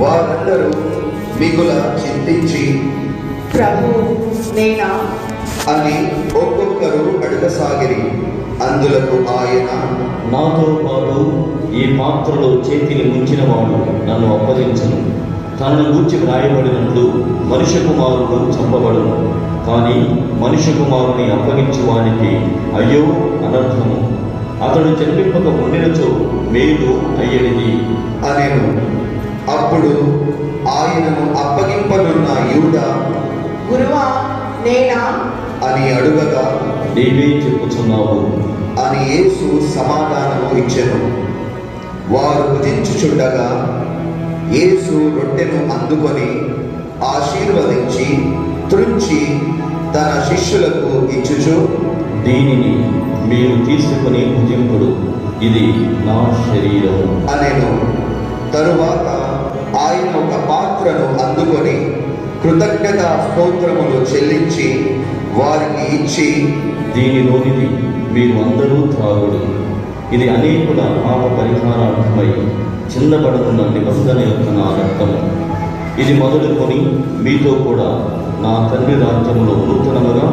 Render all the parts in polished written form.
వారందరూ మిగుల చింతించి, ప్రభు, నేనా అని ఒక్కొక్కరు అడగసాగిరి. అందులకు ఆయన, నాతో పాటు ఈ పాత్రలో చేతిని ముంచినవాడు నన్ను అప్పగించను. తనను గూర్చి వ్రాయబడినట్లు మనుష్య కుమారుడు చంపబడును. కానీ మనుష్య కుమారుని అప్పగించు వానికి అయ్యో అనర్థము. అతడు జన్మింపక ఉండినచో మేలు అయ్యడిది అనెను. అప్పుడు ఆయనను అప్పగింపనున్న యూదా, గురువా, నేనా అని అడుగగా, నీవే చెప్పుచున్నావు అని యేసు సమాధానము ఇచ్చెను. వారు భుజించుచుండగా యేసు రొట్టెను అందుకొని ఆశీర్వదించి త్రుంచి తన శిష్యులకు ఇచ్చుచు, దీనిని మీరు తీసుకుని భుజింపుడు, ఇది నా శరీరం అనెను. తరువాత ఆయన ఒక పాత్రను అందుకొని కృతజ్ఞత స్తోత్రములు చెల్లించి వారికి ఇచ్చి, దీనిలోనిది మీరు అందరూ త్రాగుడు, ఇది అనేకుల పాప పరిహారార్థమై చిందబడుతున్న నిబంధన యొక్క నా రక్తము. ఇది మొదలుకొని మీతో కూడా నా తండ్రి రాజ్యములో నూతనముగా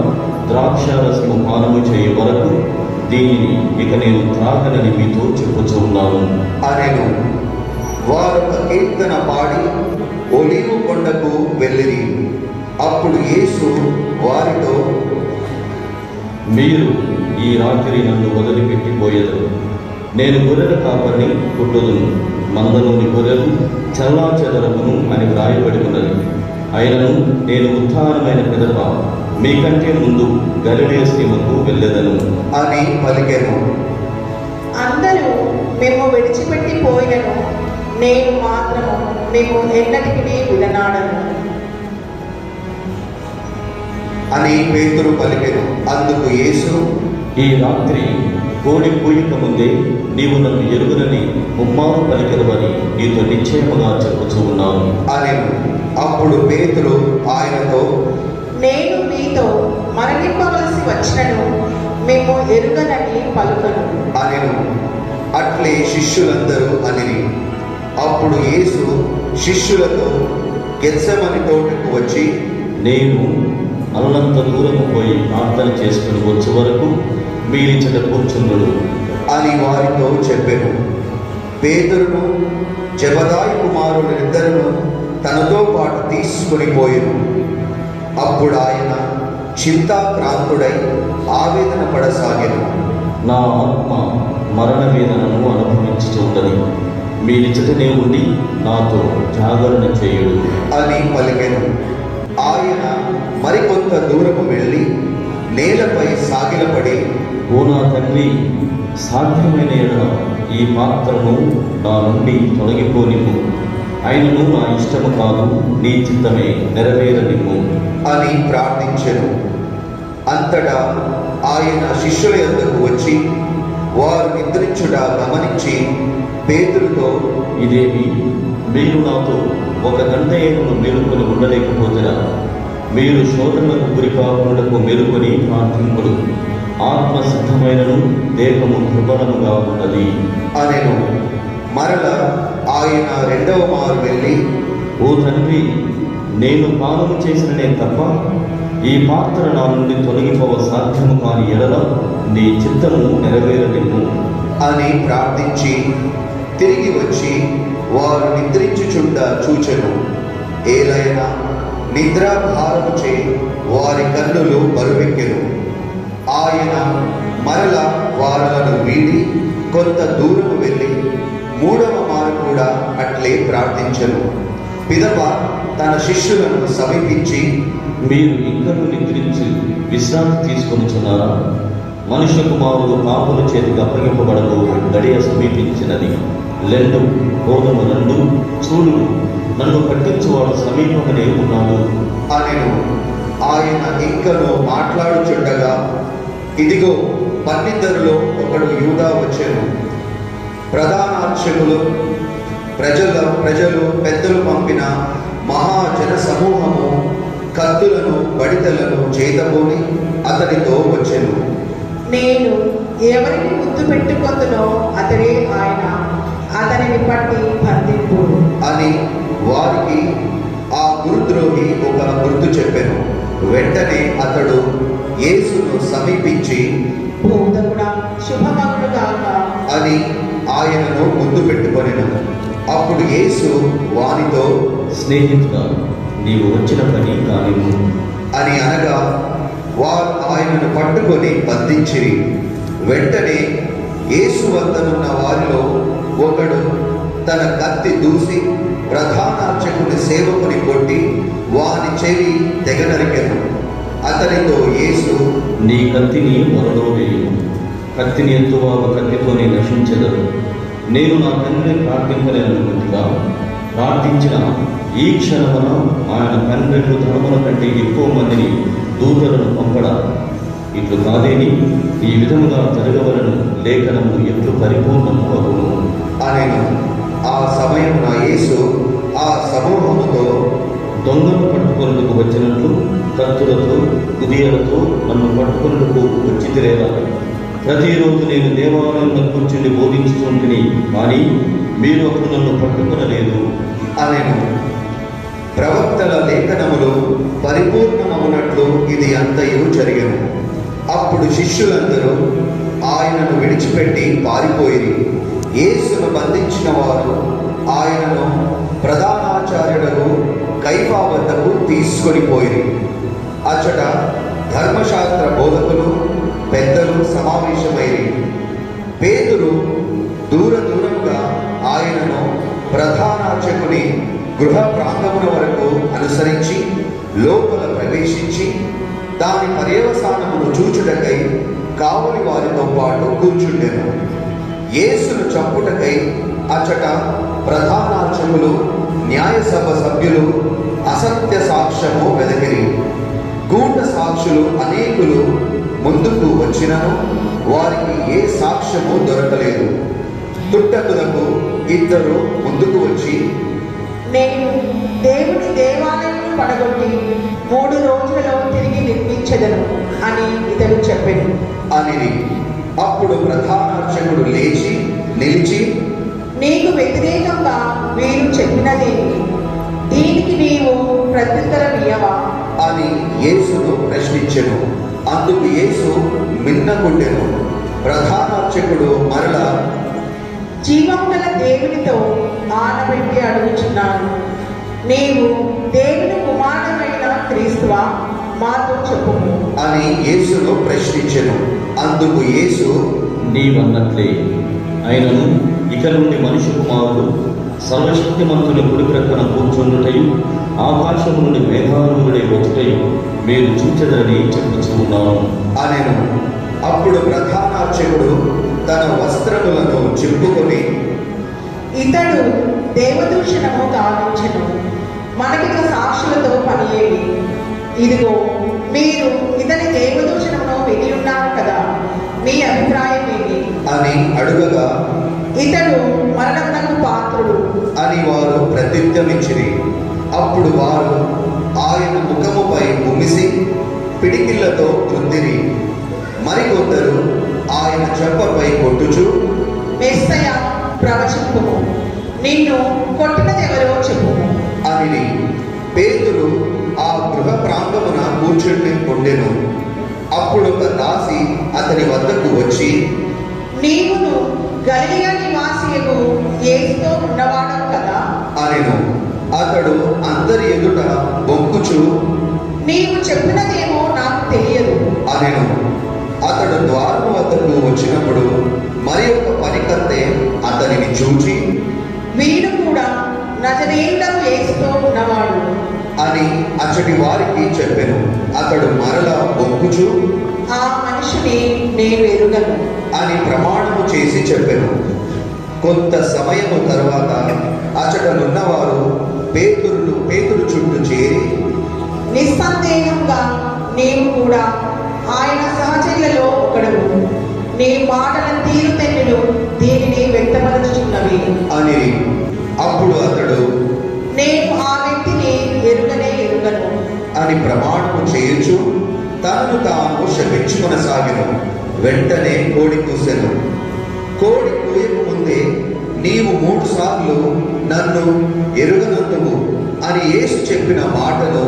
ద్రాక్షారసము పానము చేయ వరకు దీనిని ఇక నేను త్రాగనని మీతో చెప్పుచూ ఉన్నాను అనెను. వారొక కీర్తన పాడి ఒలీవు కొండకు వెళ్ళిరి. అప్పుడు యేసు వారితో, మీరు ఈ రాత్రి నన్ను వదిలిపెట్టిపోయేదరు. నేను గొర్రెల కాపరిని పుట్టుదును, మందలోని గొర్రెలు చల్లా చెదరమును అని వ్రాయబడి ఉన్నది. అయినను నేను ఉత్థానమైన పిదప మీకంటే ముందు గలిలయ సీమకు వెళ్ళెదను అని పలికెను. అందరూ మేము విడిచిపెట్టి పోయినను, నేను మాత్రము మేము ఎన్నటికీ విడనాడను అని పేతురు పలికెను. అందుకు యేసు, ఈ రాత్రి కోడి కూయక ముందే నీవు నన్ను ఎరుగునని ముమ్మారు పలికెదవని నీతో నిశ్చయముగా చెప్పుచూ ఉన్నాను అనెను. అప్పుడు పేతురు ఆయనతో, నేను మీతో మరణింపవలసి వచ్చినను మేము ఎరుగనని పలుకను అనెను. అట్లే శిష్యులందరూ అనిరి. అప్పుడు యేసు శిష్యులతో గెత్సెమని తోటకు వచ్చి, నేను అల్లంత దూరము పోయి ప్రార్థన చేసుకుని వచ్చే వరకు మీరిచ్చట కూర్చుందుడు అని వారితో చెప్పెను. పేతురును జెబెదాయి కుమారులిద్దరును తనతో పాటు తీసుకుని పోయెను. అప్పుడు ఆయన చింతాక్రాంతుడై ఆవేదన పడసాగెను. నా ఆత్మ మరణ వేదనను అనుభవించుచున్నది, మీరిచ్చటనే ఉండి నాతో జాగరణ చేయుడు అని పలికెను. ఆయన మరికొంత దూరము వెళ్ళి నేలపై సాగిలపడి, ఓ నా తండ్రి, సాధ్యమైన ఎడల ఈ పాత్రను నా నుండి తొలగిపోనిమ్ము. ఆయనను నా ఇష్టము కాదు, నీ చిత్తమే నెరవేరనిమ్ము అని ప్రార్థించెను. అంతటా ఆయన శిష్యుల యొద్దకు వచ్చి వారు నిద్రించుట గమనించి పేతురుతో, ఇదేమి, మీరు నాతో ఒక గంట ఏమను మేలుకొని ఉండలేకపోతురా? మీరు శోధనలకు గురి కాకుండాకు మేలుకొని ప్రార్థింపుడు. ఆత్మ సిద్ధమైనను దేహము దుర్బలముగా ఉన్నది అనెను. మరల ఆయన రెండవ మారు వెళ్ళి, ఓ తండ్రి, నేను పానము చేసిననే తప్ప ఈ పాత్ర నా నుండి తొలగిపోవ సాధ్యము కాని ఎడల నీ చిత్తము నెరవేరనిమ్ము అని ప్రార్థించి తిరిగి వచ్చి వారు నిద్రించుచుండ చూచెను. ఏలైనా నిద్రాభారముచే వారి కన్నులు బరువెక్కెను. ఆయన మరల వారలను వీడి కొంత దూరము వెళ్ళి మూడవ మారు కూడా అట్లే ప్రార్థించెను. పిదప తన శిష్యులను సమీపించి, మీరు ఇంకను నిద్రించి విశ్రాంతి తీసుకొనిచున్నారా? మనుష్య కుమారుడు పాపుల చేతికి అప్పగింపబడదు గడియ సమీపించినది. లెండు, గోధుమ రండు, చూడు, నన్ను పట్టించువాడు సమీపంగానే ఉన్నాడు అనెను. ఆయన ఇంకను మాట్లాడుచుండగా ఇదిగో 12 ఒకడు యూదా వచ్చెను. ప్రధానార్చకులు ప్రజలు పెద్దలు పంపిన మహాజన సమూహము కత్తులను బడితలను చేతబోని అతనితో వచ్చెను. నేను ఎవరిని ముద్దు పెట్టుకొందునో అతడే ఆయన, అతనిని పట్టి బంధింపు అని అని వారికి ఆ గురుద్రోహి ఒక గుర్తు చెప్పెను. వెంటనే అతడు యేసును సమీపించి బోధకుడా, శుభమగును గాక అని ఆయనను ముద్దు పెట్టుకొనెను. అప్పుడు యేసు వానితో స్నేహితుడా, నీవు వచ్చిన పని కానివ్వు అని అనగా వారు ఆయనను పట్టుకొని బంధించిరి. వెంటనే యేసు వద్దనున్న వారిలో ఒకడు తన కత్తి దూసి ప్రధానార్చకుని సేవకుని కొట్టి వాని చెవి తెగనరికెను. అతనితో యేసు, నీ కత్తిని మొరలో వేయుము. కత్తిని ఎత్తువారు కత్తితోనే నశించెదరు. నేను నా తండ్రిని ప్రార్థింపలేననుకుంటుగా ప్రార్థించిన ఈ క్షణమున ఆయన 12 ధనముల కంటే ఎక్కువ మందిని దూతలను పంపడా. ఇట్లు కాదేని ఈ విధముగా జరగవలను లేఖనము ఎట్లు పరిపూర్ణము అగును అనెను. ఆ సమయమున యేసు ఆ సమూహముతో, దొంగను పట్టుకొనుటకు వచ్చినట్లు కత్తులతో కుదియలతో నన్ను పట్టుకొనుటకు వచ్చితిరేలా. ప్రతిరోజు నేను దేవాలయంలో కూర్చుని బోధించుతుంటిని, కానీ మీరు అప్పుడు నన్ను పట్టుకొనలేదు అనెను. ప్రవక్తల లేఖనములు పరిపూర్ణమగునట్లు ఇది అంతయు జరిగెను. అప్పుడు శిష్యులందరూ ఆయనను విడిచిపెట్టి పారిపోయిరి. యేసును బంధించిన వారు ఆయనను ప్రధానాచార్యులకు కైఫా వద్దకు తీసుకొని పోయిరి. అచ్చట ధర్మశాస్త్ర బోధకులు పెద్దలు సమావేశమైరి. పేతురు దూరముగా ఆయనను ప్రధానార్చకుని గృహ ప్రాంగముల వరకు అనుసరించి లోపల ప్రవేశించి దాని పర్యవసానమును చూచుటకై కావలి వారితో పాటు కూర్చుండెను. యేసును చంపుటకై అచ్చట ప్రధానార్చకులు, న్యాయసభ సభ్యులు అసత్య సాక్ష్యము వెదకిరి. గూఢ సాక్షులు అనేకులు ముందుకు వచ్చినను వారికి ఏ సాక్ష్యము దొరకలేదు. తుట్టకులకు ఇద్దరు ముందుకు వచ్చి, నేను దేవుని దేవాలయమును పడగొట్టి 3 రోజులలో తిరిగి నిర్మించెదను అని ఇతడు చెప్పెను అనిరి. అప్పుడు ప్రధానార్చకుడు లేచి నిలిచి, నీకు వ్యతిరేకంగా వీరు చెప్పినదేమి? దీనికి నీవు ప్రత్యుత్తరం ఇయ్యవా అని యేసును ప్రశ్నించెను. అందుకు యేసు మిన్నకుండెను. ప్రధానార్చకుడు మరలా, జీవము గల దేవునితో ఆనబెట్టి అడుగుచున్నాను, నీవు దేవుని కుమారుడైన క్రీస్తువా? మాతో చెప్పుము అని యేసును ప్రశ్నించెను. అందుకు యేసు, నీవన్నట్లే. అయినను ఇక నుండి మనిషి కుమారుడు సర్వశక్తిమంతుని కుడి ప్రక్కన కూర్చుండుటయు ఆకాశము నుండి మేఘారూఢుడై వచ్చుటయు మీరు చూచెదరని చెప్పుచున్నాను అనెను. అప్పుడు ప్రధానార్చకుడు తన వస్త్రములను చింపుకొని, ఇతడు దేవదూషణము గావించెను. మనకిక సాక్షులతో పని ఏమి? ఇదిగో, మీరు ఇతని దేవదూషణమును విని ఉన్నారు కదా, మీ అభిప్రాయం ఏమి అని అడుగగా, ఇతడు మరణమునకు పాత్రుడు అని వారు ప్రత్యుత్తమించిరి. అప్పుడు వారు ఆయన ముఖముపై ఉమిసి పిడికిళ్లతో రుద్దిరి. మరికొందరు ఆయన చెంపపై కొట్టుచు, మెస్సయ ప్రవచింపుము, నిన్ను కొట్టినదెవరో చెప్పుము అనిరి. పేతురు ఆ గృహ ప్రాంగమున కూర్చుండి ఉండెను. అప్పుడు ఒక దాసి అతని వద్దకు వచ్చి, నీవును గలిలయ నివాసియకు యేసుతో ఉన్నవాడవు కదా అనెను. అతడు అందరి ఎదుట బొంకుచు, నీవు చెప్పినదేమో నాకు తెలియదు అనెను. అతడు ద్వారము వద్దకు వచ్చినప్పుడు మరి ఒక పనికత్తె అతనిని చూచి, వీడు కూడా నజరేయుడగు యేసుతో ఉన్నవాడు అని అచ్చటి వారికి చెప్పెను. అతడు మరలా బొంకుచు, ఆ మనిషిని నేను ఎరుగను అని ప్రమాణము చేసి చెప్పెను. కొంత సమయము తర్వాత అచ్చటనున్నవారు పేతురు చుట్టూ చేరి, నిస్సందేహంగా నీవు కూడా ఆయన సహచర్యలో ఒకడు, నీ మాటల తీరుతెన్నులు దీనిని వ్యక్తపరచుచున్నవి అని. అప్పుడు అతడు, నేను ఆ వ్యక్తిని ఎరుగను అని ప్రమాణము చేయుచు తనను తాను శపించుకొనసాగెను. వెంటనే కోడి కూసెను. కోడి కూయక ముందే నీవు 3 సార్లు నన్ను ఎరుగనందువు అని యేసు చెప్పిన మాటను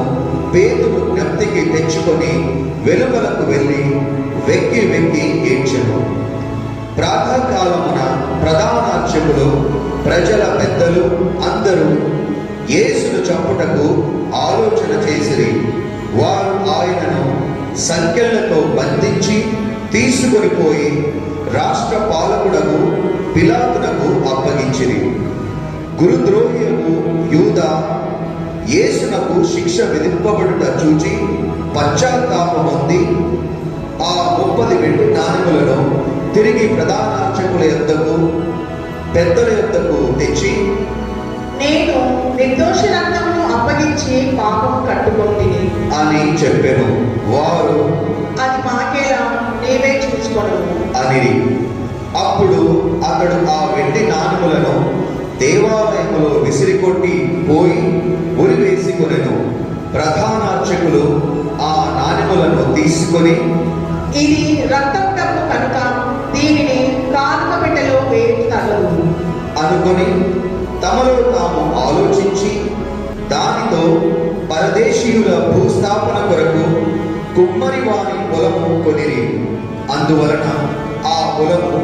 పేతురు జ్ఞప్తికి తెచ్చుకొని వెలుపలకు వెళ్ళి వెక్కి వెక్కి ఏడ్చెను. ప్రాతకాలమున ప్రధానార్చకులు, ప్రజల పెద్దలు అందరూ యేసును చంపుటకు ఆలోచన చేసిరి. వారు ఆయనను సంకెళ్లతో బంధించి తీసుకొని పోయి రాష్ట్ర పాలకుడకు పిలాతునకు అప్పగించిరి. గురుద్రోహియకు యూదా యేసునకు శిక్ష విధింపబడుట చూచి పశ్చాత్తాపమొంది ఆ 30 వెండి నాణెములను తిరిగి ప్రధానార్చకుల యొద్దకు పెద్దల యొద్దకు తెచ్చి, నేను నిర్దోష రక్తమును అప్పగించి పాపము కట్టుకొంటిని అని చెప్పెను. వారు అది మాకేలా, నీవే చూసుకోను అనిరి. అప్పుడు అతడు ఆ వెండి నాణెములను దేవాలయములో విసిరికొట్టి పోయి ఉరివేసికొనెను. ప్రధానార్చకులు ఆ నాణెములను తీసుకొని, ఇది రక్తపు డబ్బు కనుక దీనిని కానుక పెట్టెలో వేయు తగదు అనుకొని తమలో తాము ఆలోచించి దానితో పరదేశీయుల భూస్థాపన కొరకు కుమ్మరి వారి పొలము కొనిరి. అందువలన ఆ పొలము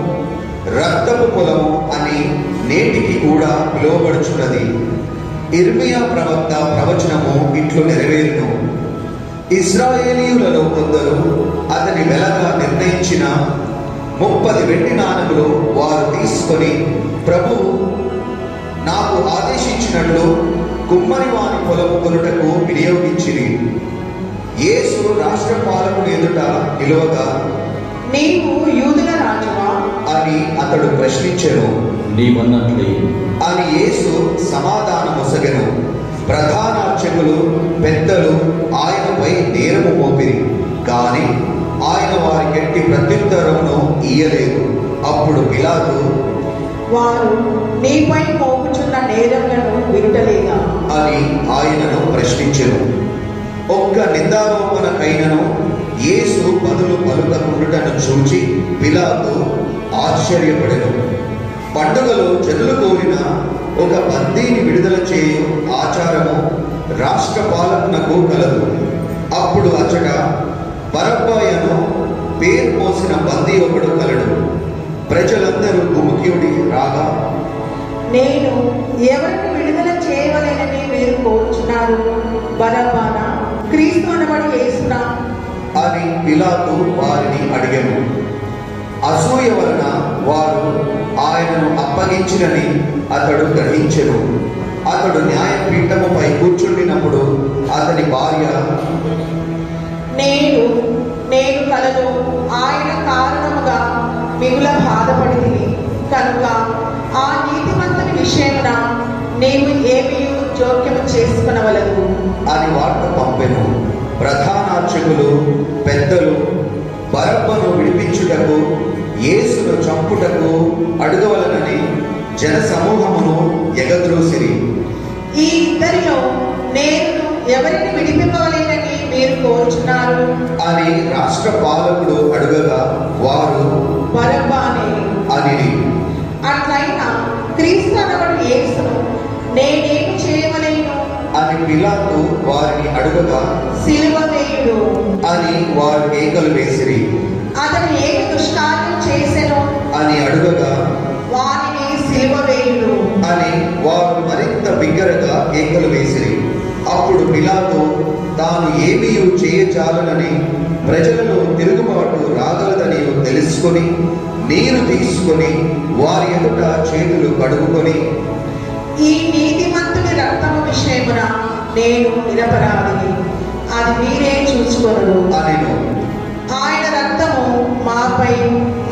రక్తపు పొలము అని నేటికి కూడా పిలువబడుచున్నది. ఇర్మియా ప్రవక్త ప్రవచనము ఇట్లు నెరవేరును. ఇశ్రాయేలీయులలో కొందరు అతని వెలగా నిర్ణయించిన 30 వెండి నాణెములు వారు తీసుకొని, ప్రభు నాకు ఆదేశించినట్లు కుమ్మరి వాని పొలము కొనుటకు వినియోగించిరి. యేసు రాష్ట్ర పాలకుడు ఎదుట నిలువగా, నీవు యూదుల రాజువా అని అతడు ప్రశ్నించెను. నీవన్నట్లే అని యేసు సమాధానమొసగెను. ప్రధానార్చకులు, పెద్దలు ఆయనపై నేరము మోపిరి, కానీ ఆయన వారికి ఎట్టి ప్రత్యుత్తరమును ఇయ్యలేదు. అప్పుడు పిలాతు, వారు నీపై మోపుచున్న నేరములను వినుటలేదా అని ఆయనను ప్రశ్నించెను. ఒక్క నిందారోపణకైనను యేసు బదులు పలుకకుండుటను చూచి పిలాతు ఆశ్చర్యపడెను. పండుగలో జనులు కోరిన ఒక బందీని విడుదల చేయు ఆచారము రాష్ట్ర పాలకునకు కలదు. అప్పుడు అచ్చట బరబ్బయను పేరు మోసిన బందీ ఒకడు కలడు. ప్రజలందరూ గుమికూడి రాగా, నేను ఎవరిని విడుదల చేయవలెనని మీరు కోరుచున్నారు? బరబ్బనా, క్రీస్తు అనబడు యేసునా అని పిలాతు వారిని అడిగెను. అసూయ వలన వారు ఆయనను అప్పగించినని అతడు గ్రహించెను. అతడు న్యాయపీఠముపై కూర్చుండినప్పుడు అతని భార్య, నేను కలలో ఆయన కారణముగా మిగుల బాధపడింది కనుక ఆ నీతిమంతుని విషయమున నీవు ఏమీ జోక్యము చేసుకునవలదు అని వార్త పంపెను. ప్రధానార్చకులు, పెద్దలు బరబ్బను విడిపించుటకు యేసును చంపుటకు అడగవలనని జన సమూహమును ఎగద్రోసిరి. ఈ ఇద్దరిలో నేను ఎవరిని విడిపింపవలేనని మీరు కోరుచున్నారు అని రాష్ట్ర పాలకుడు అడుగగా వారు బరబ్బనే అనిరి. అట్లయినా క్రీస్తు అనబడు యేసును నేనేమి చేయవలేను అని పిలాతు వారిని అడుగగా సిలువ వేయుడు అని వారు కేకలు వేసిరి. అతను ఏమి దుష్కార్యం చేసెను అని అడుగగా వారిని సిలువ వేయుడు అని వారు మరింత బిగ్గరగా కేకలు వేసిరి. అప్పుడు పిలాతు తాను ఏమీ చేయచాలనని ప్రజలలో తిరుగుబాటు రాగలదని తెలుసుకొని నీరు తీసుకొని వారి ఎదుట చేతులు కడుగుకొని, ఈ నీతిమంతుని రక్తము విషయమున నేను నిరపరాధిని, అది మీరే చూసుకోరు అనెను. ఆయన రక్తము మాపై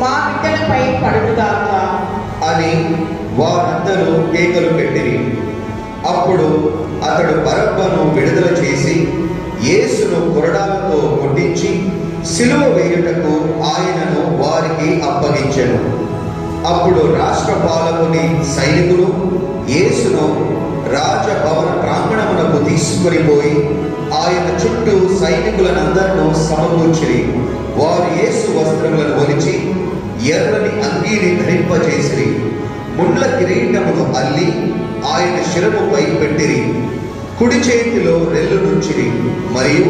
మా బిడ్డలపై పడుగాక అని వారందరూ కేకలు పెట్టిరి. అప్పుడు అతడు బరబ్బను విడుదల చేసి యేసును కొరడాలతో కొట్టించి సిలువ వేయుటకు ఆయనను వారికి అప్పగించెను. అప్పుడు రాష్ట్ర పాలకుని సైనికులు యేసును రాజభవన ప్రాంగణమునకు తీసుకొని పోయి ఆయన చుట్టూ సైనికులనందరినూ సమకూర్చిరి. వారు యేసు వస్త్రములను ఒలిచి ఎర్రని అంగీని ధరింపజేసిరి. ముండ్ల కిరీటమును అల్లి ఆయన శిరముపై పెట్టిరి. కుడి చేతిలో రెల్లు నుంచిరి. మరియు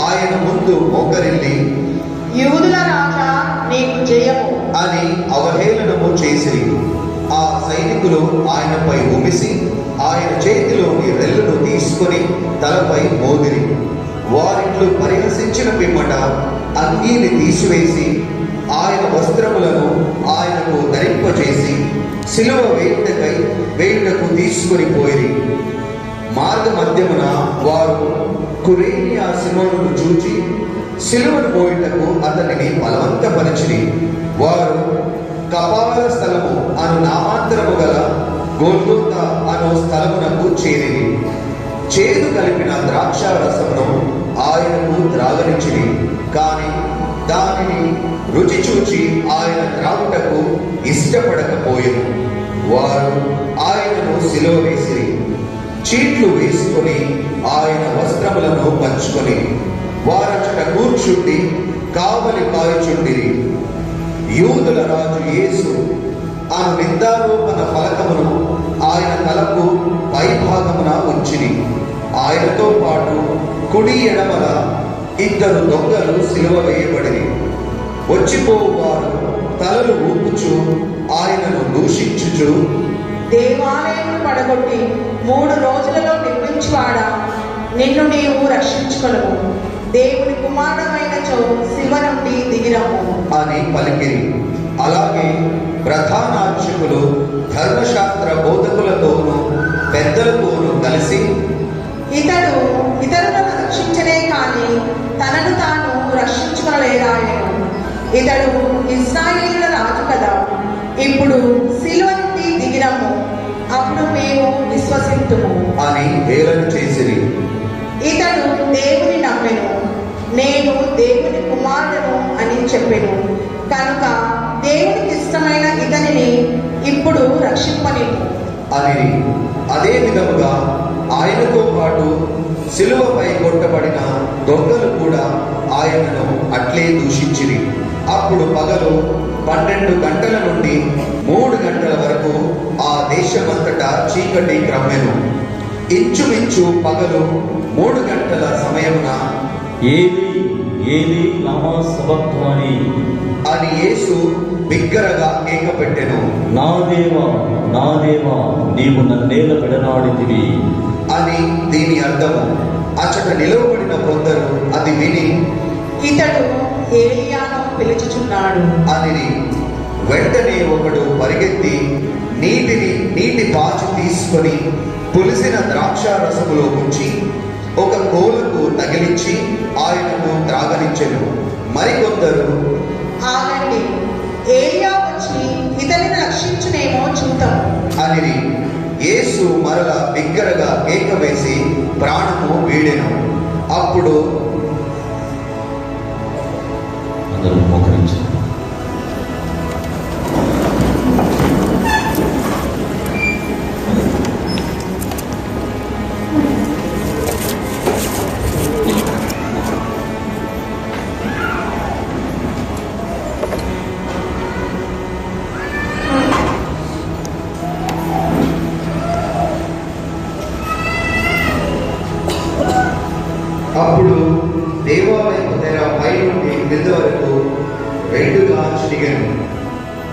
ఆయన ముందు మోకరిల్లి, యూదుల రాజా నీకు జయము అని అవహేళనము చేసిరి. ఆ సైనికులు ఆయనపై ఉమిసి ఆయన చేతిలోని రెల్లును తీసుకొని తలపై మోదిరి. వారిట్లు పరిహసించిన పిమ్మట అంగీని తీసివేసి ఆయన వస్త్రములను ఆయనకు ధరింపజేసి సిలువ వేయుటకు తీసుకొని పోయిరి. మార్గ మధ్యమున వారు కురేనియా సిమోనును చూచి సిలువను మోయుటకు అతనిని బలవంతపరిచిరి. వారు కపాల స్థలము అను నామాంతరము గల గొల్గొతా అను స్థలమునకు చేరిరి. చేదు కలిపిన ద్రాక్ష రసమును ఆయనకు త్రాగనిచ్చిరి. కాని దానిని రుచి చూచి ఆయన త్రాగుటకు ఇష్టపడకపోయిరు. వారు ఆయనను సిలువ వేసిరి. చీట్లు వేసుకొని ఆయన వస్త్రములను పంచుకొని వారచట కూర్చుండి కావలి కాయుచుండిరి. యూదుల రాజు యేసు ఆ నిందారోపణ ఫలకమును ఆయన తలకు పైభాగమున ఉంచిరి. ఆయనతో పాటు కుడి ఎడమల ఇద్దరు దొంగలు సిలువ వేయబడిరి. వచ్చిపోవారు తలలు ఊపుచు ఆయనను దూషించుచు, దేవాలయం పడగొట్టి 3 రోజులలో నిర్మించువాడా, నిన్ను నీవు రక్షించుకొనుము. దేవుని కుమారుడమైనచో శివ నుండి దిగిరము అని పలికిరి. అలాగే ప్రధానార్చకులు ధర్మశాస్త్ర బోధకులతోనూ పెద్దలతోనూ కలిసి, ఇతడు ఇతరులను రక్షించనే కాని తనను తాను రక్షించుకొనలేదాయను. ఇతడు ఇశ్రాయేలుల రాజు కదా, ఇప్పుడు శిలువ నుండి దిగిరము, అప్పుడు మేము విశ్వసింతుము అని హేళన చేసిరి. ఇతడు దేవుని నమ్మెను, నేను దేవుని కుమారుడను అని చెప్పెను. కనుక దేవునికి ఇష్టమైన ఇతనిని ఇప్పుడు రక్షింపనిము అని. అదే విధముగా ఆయనతో పాటు సిలువపై కొట్టబడిన దొంగలు కూడా ఆయనను అట్లే దూషించిరి. అప్పుడు పగలు 12 గంటల నుండి 3 గంటల వరకు ఆ దేశమంతటా చీకటి క్రమ్మెను. ఇంచుమించు పగలు 3 గంటల సమయమున ఏలీ ఏలీ లమా సబక్తాని అని యేసు బిగ్గరగా కేక పెట్టెను. నా దేవా నీవు నన్నేల విడనాడితివి అని దీని అర్థము. అచ్చట నిలవబడిన కొందరు అది విని, ఇతడు ఏలియాను పిలుచుచున్నాడు అని. వెంటనే ఒకడు పరిగెత్తి నీటి పాచి తీసుకొని పులిసిన ద్రాక్ష రసములో ఉంచి ఒక కోలకు తగిలించి ఆయనకు త్రాగనిచ్చెను. మరికొందరు, ఆగండి, ఏలియా వచ్చి ఇతనిని రక్షించునేమో చూద్దాం అని. యేసు మరల బిగ్గరగా కేక వేసి ప్రాణము వీడెను. అప్పుడు అందరూ మోకరించారు. అప్పుడు దేవాలయం తెర పై నుండి క్రింద వరకు 2గా చిరిగెను.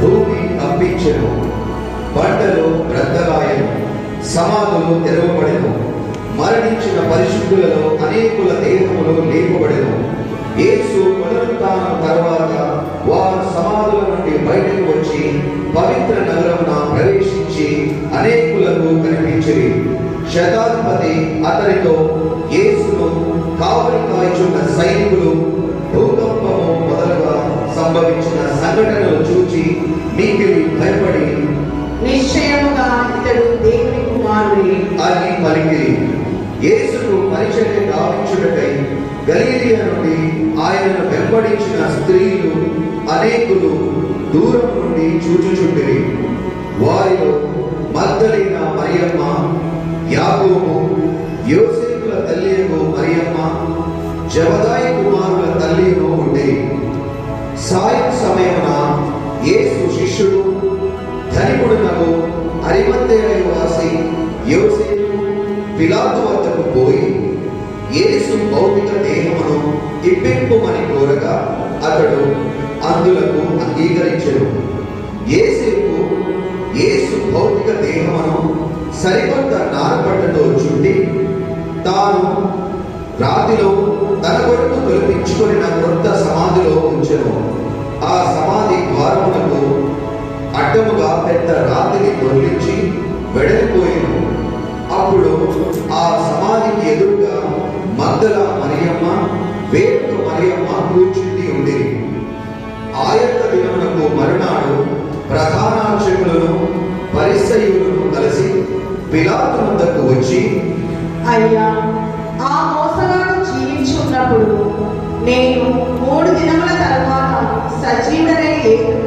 భూమి కంపించెను. బండలు బ్రద్దలాయెను. సమాధులు తెరవబడెను. మరణించిన పరిశుద్ధులలో అనేకుల దేహములు లేపబడెను. యేసు పునరుత్థానం తర్వాత వారు సమాధుల నుండి బయటకు వచ్చి పవిత్ర నగరమున ప్రవేశించి అనేకులకు కనిపించిరి. శతాధిపతి అతనితో యేసును కావలి కాయుచున్న సైనికులు భూకంపము మొదలుగా సంభవించిన సంఘటనలు చూచి మిక్కిలి భయపడి, నిశ్చయముగా ఇతడు దేవుని కుమారుడే అని పలికిరి. యేసుకు పరిచర్య గావించుటకై గలిలయ నుండి ఆయనను వెంబడించిన స్త్రీలు అనేకులు దూరం నుండి చూచుచుండిరి. వారిలో మగ్దలేన మరియమ్మ, యాకోబు, యోసేపుల తల్లియగు మరియమ్మ, జబదాయి కుమారుల తల్లియు ఉండేది. సాయం సమయమున యేసు శిష్యుడు ధనికుడునకు యోసేపు పిలాతు వద్దకు పోయి యేసు భౌతిక దేహమును ఇప్పింపుమని కోరగా అతడు అందులకు అంగీకరించెను. యేసు భౌతిక దేహమును సరికొత్త నారపట్టతో చుట్టి తాను రాతిలో తన కొరకు తొలిపించుకొనిన క్రొత్త సమాధిలో ఉంచెను. ఆ సమాధి ద్వారమునకు అడ్డముగా పెద్ద రాతిని దొర్లించి వెడలిపోయెను. అప్పుడు ఆ సమాధికి ఎదురుగా మగ్దల మరియమ్మ, వేరొక మరియమ్మ కూర్చుండి ఉండేది. ఆ యొక్క దినమునకు మరునాడు ప్రధానార్చకులను పరిసయ్యులను కలిసి పిలాతు వద్దకు వచ్చి, అయ్యా, ఆ మోసగాడు జీవించి ఉన్నప్పుడు నేను 3 దినముల తరువాత సజీవుడనై లేకుండా